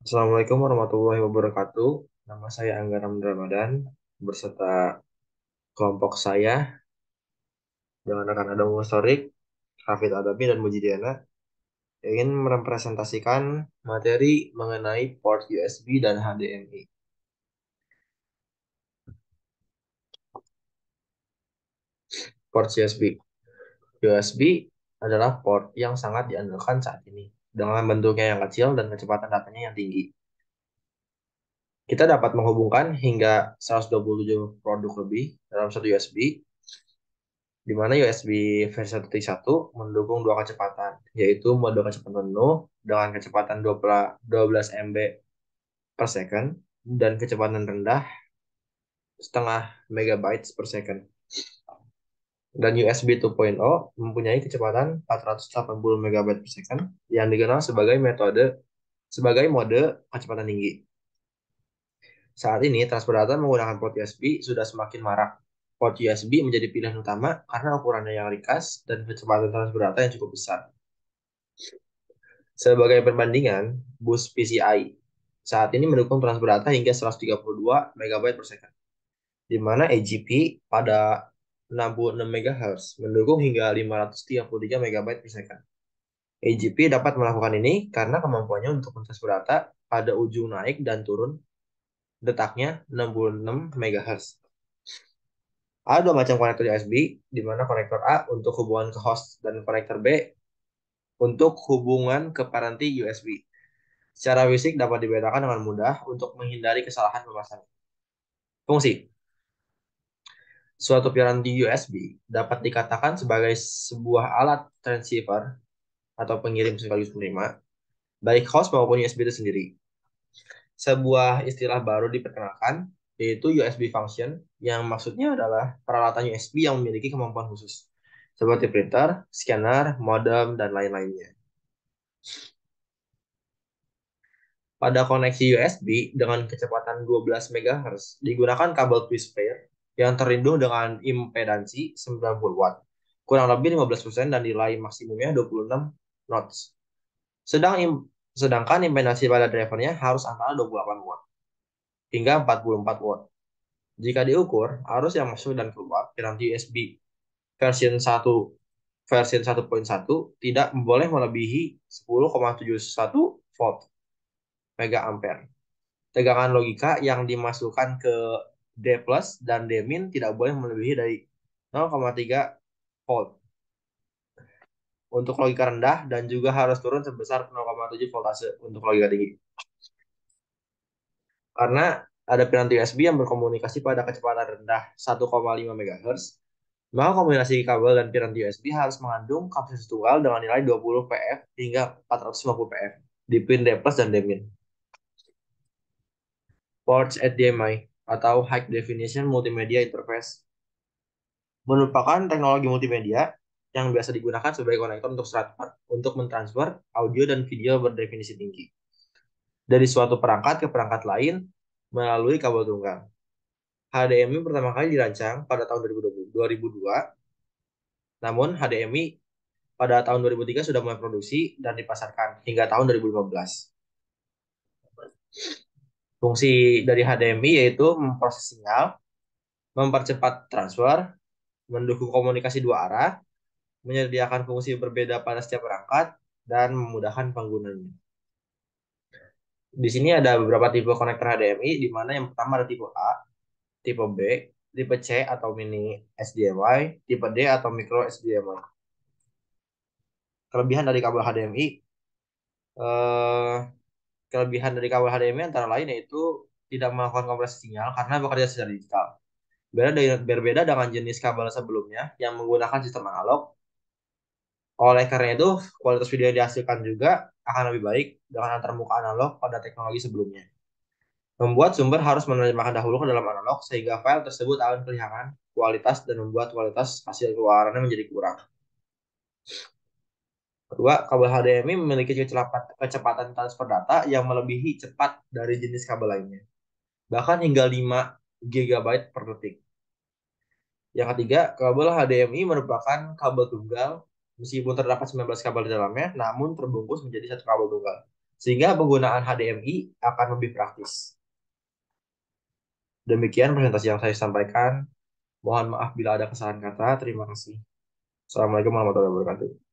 Assalamualaikum warahmatullahi wabarakatuh. Nama saya Angga Ramadan beserta kelompok saya dengan rekan Adam Mustorik, Hafid Adabi, dan Mujidiana ingin merepresentasikan materi mengenai port USB dan HDMI. Port USB. USB adalah port yang sangat diandalkan saat ini dengan bentuknya yang kecil dan kecepatan datanya yang tinggi. Kita dapat menghubungkan hingga 127 produk lebih dalam satu USB, di mana USB versi 1.1 mendukung dua kecepatan, yaitu mode kecepatan penuh dengan kecepatan 12 MB per second dan kecepatan rendah setengah megabytes per second. Dan USB 2.0 mempunyai kecepatan 480 megabytes per second yang dikenal sebagai mode kecepatan tinggi. Saat ini transfer data menggunakan port USB sudah semakin marak. Port USB menjadi pilihan utama karena ukurannya yang ringkas dan kecepatan transfer data yang cukup besar. Sebagai perbandingan, bus PCI saat ini mendukung transfer data hingga 132 MB per second, di mana AGP pada 66 MHz mendukung hingga 533 MB per second. AGP dapat melakukan ini karena kemampuannya untuk mentransfer data pada ujung naik dan turun detaknya 66 MHz. Ada dua macam konektor USB, di mana konektor A untuk hubungan ke host dan konektor B untuk hubungan ke paranti USB. Secara fisik dapat dibedakan dengan mudah untuk menghindari kesalahan pemasangan. Fungsi. Suatu piranti USB dapat dikatakan sebagai sebuah alat transceiver atau pengirim sekaligus penerima, baik host maupun USB itu sendiri. Sebuah istilah baru diperkenalkan, yaitu USB function, yang maksudnya adalah peralatan USB yang memiliki kemampuan khusus, seperti printer, scanner, modem, dan lain-lainnya. Pada koneksi USB dengan kecepatan 12 MHz digunakan kabel twist pair yang terlindung dengan impedansi 90 watt, kurang lebih 15% dan nilai maksimumnya 26 notes. Sedangkan impedansi pada drivernya harus antara 28 watt hingga 44 watt. Jika diukur, arus yang masuk dan keluar piranti USB versi 1 tidak boleh melebihi 10,71 volt mega ampere. Tegangan logika yang dimasukkan ke D plus dan D min tidak boleh melebihi dari 0,3 volt untuk logika rendah dan juga harus turun sebesar 0,7 voltase untuk logika tinggi. Karena ada piranti USB yang berkomunikasi pada kecepatan rendah 1,5 MHz, maka kombinasi kabel dan piranti USB harus mengandung kapasitas tunggal dengan nilai 20 PF hingga 450 PF di pin D plus dan D min. Ports HDMI atau High Definition Multimedia Interface merupakan teknologi multimedia yang biasa digunakan sebagai konektor untuk mentransfer audio dan video berdefinisi tinggi dari suatu perangkat ke perangkat lain melalui kabel tunggal. HDMI pertama kali dirancang pada tahun 2002, namun HDMI pada tahun 2003 sudah mulai produksi dan dipasarkan hingga tahun 2015. Fungsi dari HDMI yaitu memproses sinyal, mempercepat transfer, mendukung komunikasi dua arah, menyediakan fungsi berbeda pada setiap perangkat, dan memudahkan penggunanya. Di sini ada beberapa tipe konektor HDMI, di mana yang pertama ada tipe A, tipe B, tipe C atau mini SDMI, tipe D atau micro SDMI. Kelebihan dari kabel HDMI, eh, kelebihan dari kabel HDMI antara lain yaitu tidak melakukan kompresi sinyal karena bekerja secara digital. Berbeda dengan jenis kabel sebelumnya yang menggunakan sistem analog. Oleh karena itu, kualitas video yang dihasilkan juga akan lebih baik dengan antarmuka analog pada teknologi sebelumnya. Membuat sumber harus menerjemahkan dahulu ke dalam analog sehingga file tersebut akan kehilangan kualitas dan membuat kualitas hasil keluarannya menjadi kurang. Kedua, kabel HDMI memiliki kecepatan transfer data yang melebihi cepat dari jenis kabel lainnya, bahkan hingga 5 GB per detik. Yang ketiga, kabel HDMI merupakan kabel tunggal, meskipun terdapat 19 kabel di dalamnya, namun terbungkus menjadi satu kabel tunggal. sehingga penggunaan HDMI akan lebih praktis. Demikian presentasi yang saya sampaikan. Mohon maaf bila ada kesalahan kata. Terima kasih. Assalamualaikum warahmatullahi wabarakatuh.